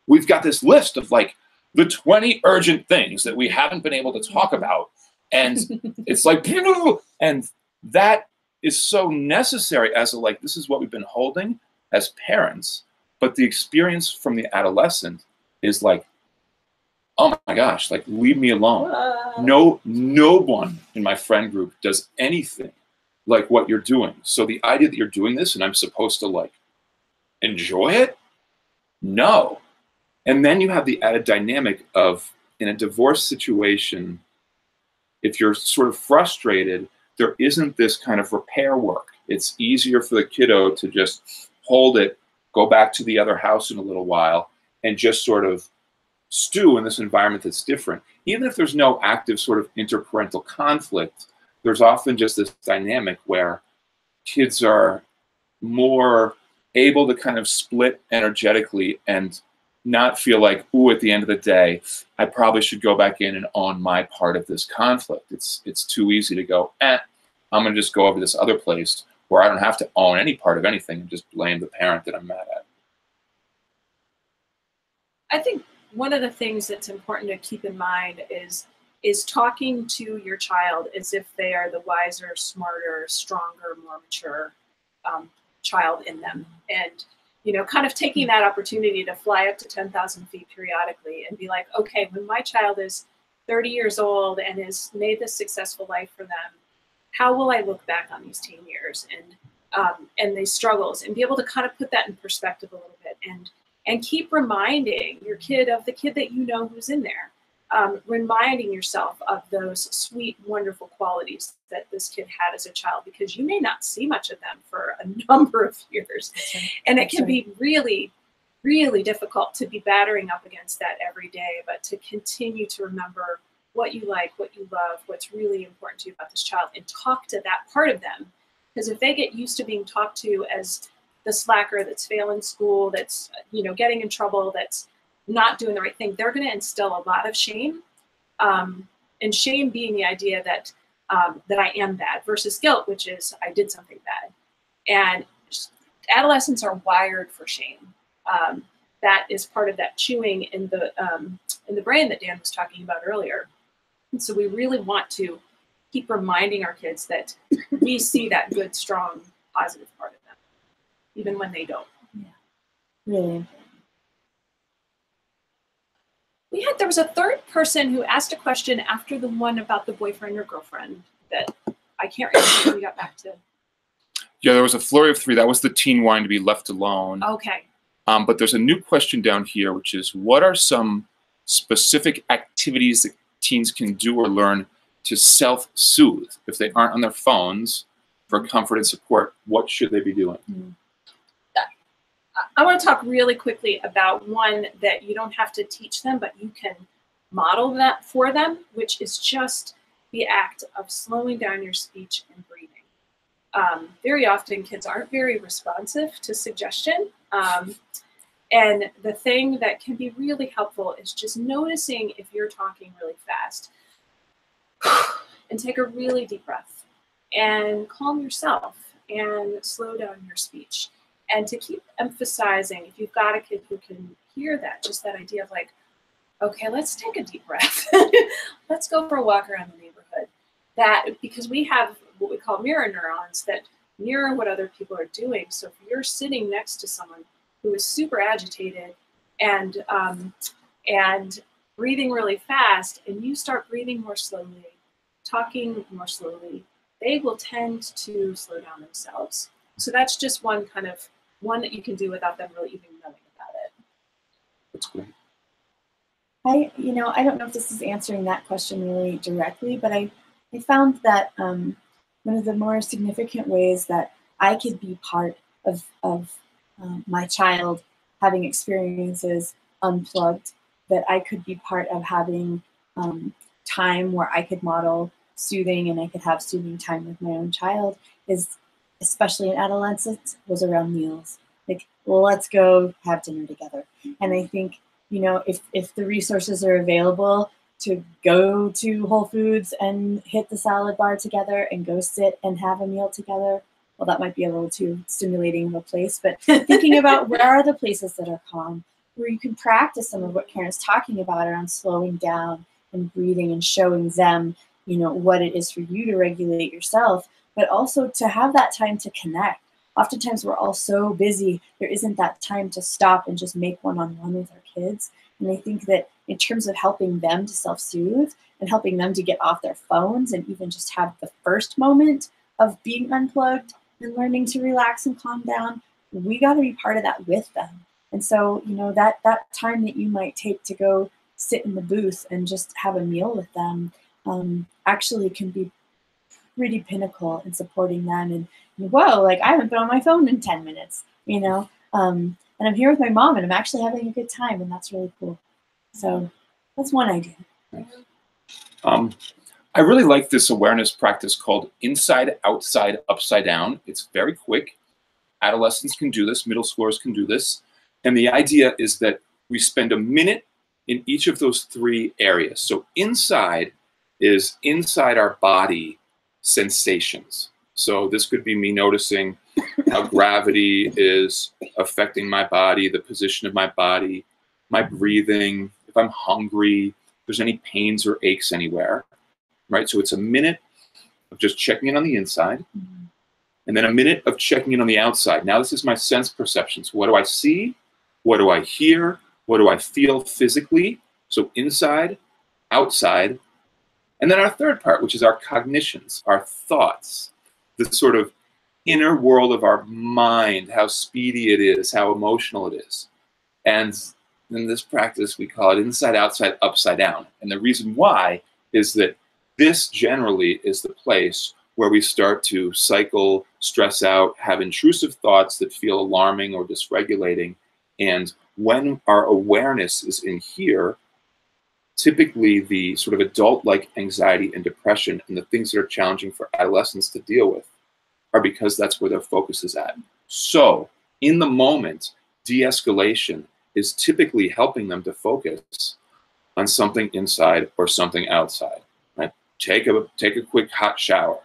we've got this list of like the 20 urgent things that we haven't been able to talk about. And it's like, and that is so necessary as a, like, this is what we've been holding as parents. But the experience from the adolescent is like, oh my gosh, like, leave me alone. No one in my friend group does anything like what you're doing. So the idea that you're doing this and I'm supposed to like enjoy it? No. And then you have the added dynamic of, in a divorce situation, if you're sort of frustrated, there isn't this kind of repair work. It's easier for the kiddo to just hold it, go back to the other house in a little while, and just sort of stew in this environment that's different. Even if there's no active sort of interparental conflict, there's often just this dynamic where kids are more able to kind of split energetically and not feel like, ooh, at the end of the day, I probably should go back in and own my part of this conflict. It's too easy to go, I'm going to just go over to this other place where I don't have to own any part of anything and just blame the parent that I'm mad at. I think one of the things that's important to keep in mind is talking to your child as if they are the wiser, smarter, stronger, more mature child in them. And you know, kind of taking that opportunity to fly up to 10,000 feet periodically and be like, okay, when my child is 30 years old and has made this successful life for them, how will I look back on these teen years and these struggles, and be able to kind of put that in perspective a little bit and keep reminding your kid of the kid that you know who's in there. Reminding yourself of those sweet, wonderful qualities that this kid had as a child, because you may not see much of them for a number of years. Right. And it can be really, really difficult to be battering up against that every day, but to continue to remember what you like, what you love, what's really important to you about this child, and talk to that part of them. Because if they get used to being talked to as the slacker that's failing school, that's, you know, getting in trouble, that's not doing the right thing, they're going to instill a lot of shame, and shame being the idea that that I am bad, versus guilt, which is I did something bad. And adolescents are wired for shame. That is part of that chewing in the brain that Dan was talking about earlier. And so we really want to keep reminding our kids that we see that good, strong, positive part of them, even when they don't. Yeah, really. There was a third person who asked a question after the one about the boyfriend or girlfriend that I can't remember when we got back to. Yeah, there was a flurry of three. That was the teen wanting to be left alone. Okay. But there's a new question down here, which is, what are some specific activities that teens can do or learn to self-soothe if they aren't on their phones, for comfort and support, what should they be doing? I want to talk really quickly about one that you don't have to teach them, but you can model that for them, which is just the act of slowing down your speech and breathing. Very often kids aren't very responsive to suggestion. And the thing that can be really helpful is just noticing if you're talking really fast and take a really deep breath and calm yourself and slow down your speech. And to keep emphasizing, if you've got a kid who can hear that, just that idea of like, okay, let's take a deep breath. Let's go for a walk around the neighborhood. That, because we have what we call mirror neurons that mirror what other people are doing. So if you're sitting next to someone who is super agitated and breathing really fast, and you start breathing more slowly, talking more slowly, they will tend to slow down themselves. So that's just one that you can do without them really even knowing about it. That's great. I don't know if this is answering that question really directly, but I found that one of the more significant ways that I could be part of my child having experiences unplugged, that I could be part of having time where I could model soothing and I could have soothing time with my own child, is, especially in adolescence, was around meals. Like, well, let's go have dinner together. And I think, if the resources are available to go to Whole Foods and hit the salad bar together and go sit and have a meal together, well, that might be a little too stimulating of a place, but thinking about where are the places that are calm, where you can practice some of what Karen's talking about around slowing down and breathing and showing them, what it is for you to regulate yourself, but also to have that time to connect. Oftentimes we're all so busy, there isn't that time to stop and just make one-on-one with our kids. And I think that in terms of helping them to self-soothe and helping them to get off their phones and even just have the first moment of being unplugged and learning to relax and calm down, we got to be part of that with them. And so, that time that you might take to go sit in the booth and just have a meal with them actually can be pretty pinnacle in supporting them. And whoa, like, I haven't been on my phone in 10 minutes, and I'm here with my mom and I'm actually having a good time, and that's really cool. So that's one idea. I really like this awareness practice called inside, outside, upside down. It's very quick. Adolescents can do this, middle schoolers can do this. And the idea is that we spend a minute in each of those three areas. So inside is inside our body sensations. So this could be me noticing how gravity is affecting my body, the position of my body, my breathing, if I'm hungry, if there's any pains or aches anywhere, right? So it's a minute of just checking in on the inside, and then a minute of checking in on the outside. Now this is my sense perceptions. What do I see? What do I hear? What do I feel physically? So inside, outside. And then our third part, which is our cognitions, our thoughts, the sort of inner world of our mind, how speedy it is, how emotional it is. And in this practice, we call it inside, outside, upside down. And the reason why is that this generally is the place where we start to cycle, stress out, have intrusive thoughts that feel alarming or dysregulating. And when our awareness is in here, typically the sort of adult-like anxiety and depression and the things that are challenging for adolescents to deal with are because that's where their focus is at. So in the moment, de-escalation is typically helping them to focus on something inside or something outside. Right? Take a quick hot shower,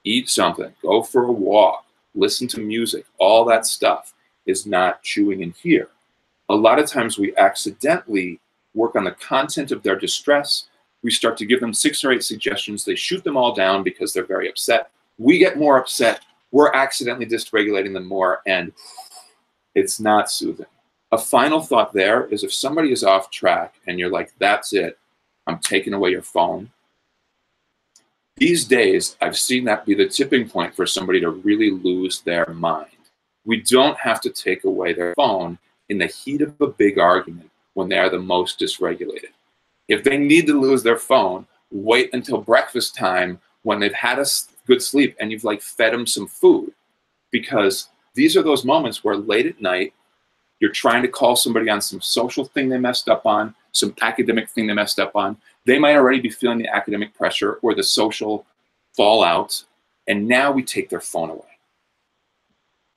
eat something, go for a walk, listen to music. All that stuff is not chewing in here. A lot of times we accidentally work on the content of their distress. We start to give them 6 or 8 suggestions. They shoot them all down because they're very upset. We get more upset. We're accidentally dysregulating them more, and it's not soothing. A final thought there is if somebody is off track and you're like, that's it, I'm taking away your phone. These days, I've seen that be the tipping point for somebody to really lose their mind. We don't have to take away their phone in the heat of a big argument when they are the most dysregulated. If they need to lose their phone, wait until breakfast time when they've had a good sleep and you've like fed them some food, because these are those moments where late at night, you're trying to call somebody on some social thing they messed up on, some academic thing they messed up on. They might already be feeling the academic pressure or the social fallout, and now we take their phone away.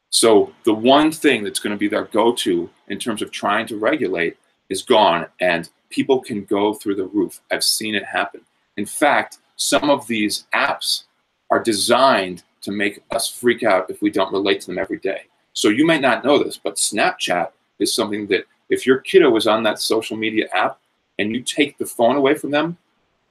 So the one thing that's going to be their go-to in terms of trying to regulate is gone, and people can go through the roof. I've seen it happen. In fact, some of these apps are designed to make us freak out if we don't relate to them every day. So you might not know this, but Snapchat is something that if your kiddo is on that social media app and you take the phone away from them,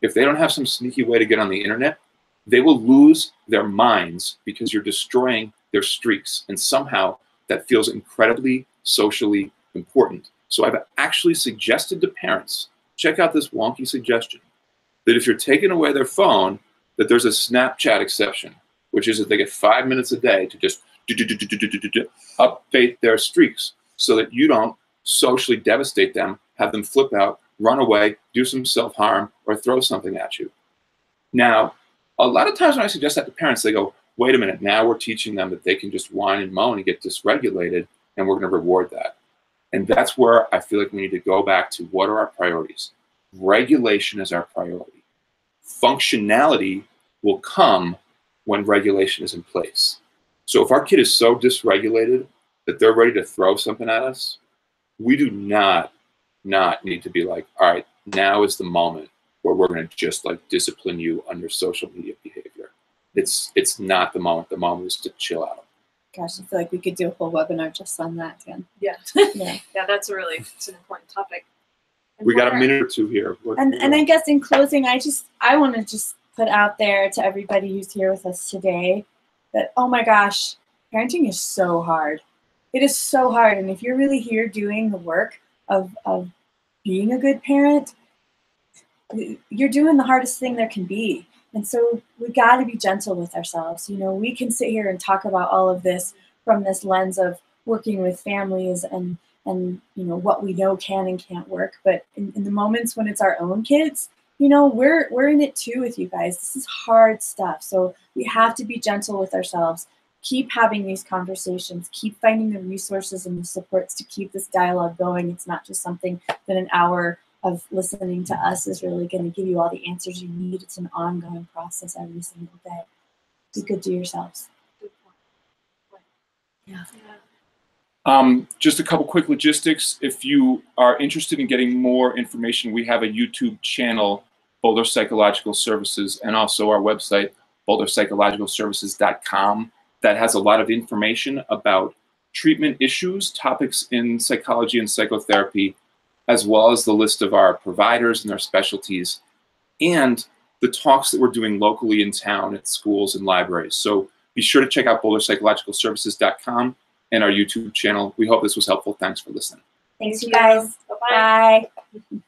if they don't have some sneaky way to get on the internet, they will lose their minds because you're destroying their streaks. And somehow that feels incredibly socially important. So I've actually suggested to parents, check out this wonky suggestion, that if you're taking away their phone, that there's a Snapchat exception, which is that they get 5 minutes a day to just update their streaks so that you don't socially devastate them, have them flip out, run away, do some self-harm, or throw something at you. Now, a lot of times when I suggest that to parents, they go, wait a minute, now we're teaching them that they can just whine and moan and get dysregulated, and we're going to reward that. And that's where I feel like we need to go back to what are our priorities. Regulation is our priority. Functionality will come when regulation is in place. So if our kid is so dysregulated that they're ready to throw something at us, we do not need to be like, all right, now is the moment where we're going to just like discipline you on your social media behavior. It's not the moment. The moment is to chill out. Gosh, I feel like we could do a whole webinar just on that, Dan. Yeah. Yeah. Yeah, it's an important topic. And We got a minute or two here. And I guess in closing, I want to just put out there to everybody who's here with us today that, oh my gosh, parenting is so hard. It is so hard. And if you're really here doing the work of being a good parent, you're doing the hardest thing there can be. And so we got to be gentle with ourselves. You know, we can sit here and talk about all of this from this lens of working with families and you know what we know can and can't work. But in the moments when it's our own kids, you know, we're in it too with you guys. This is hard stuff. So we have to be gentle with ourselves. Keep having these conversations. Keep finding the resources and the supports to keep this dialogue going. It's not just something that an hour of listening to us is really going to give you all the answers you need. It's an ongoing process every single day. Be good to yourselves. Good point. Yeah. Just a couple quick logistics. If you are interested in getting more information, we have a YouTube channel, Boulder Psychological Services, and also our website, boulderpsychologicalservices.com, that has a lot of information about treatment issues, topics in psychology and psychotherapy, as well as the list of our providers and their specialties, and the talks that we're doing locally in town at schools and libraries. So be sure to check out boulderpsychologicalservices.com and our YouTube channel. We hope this was helpful. Thanks for listening. Thanks, you guys. Bye-bye. Bye.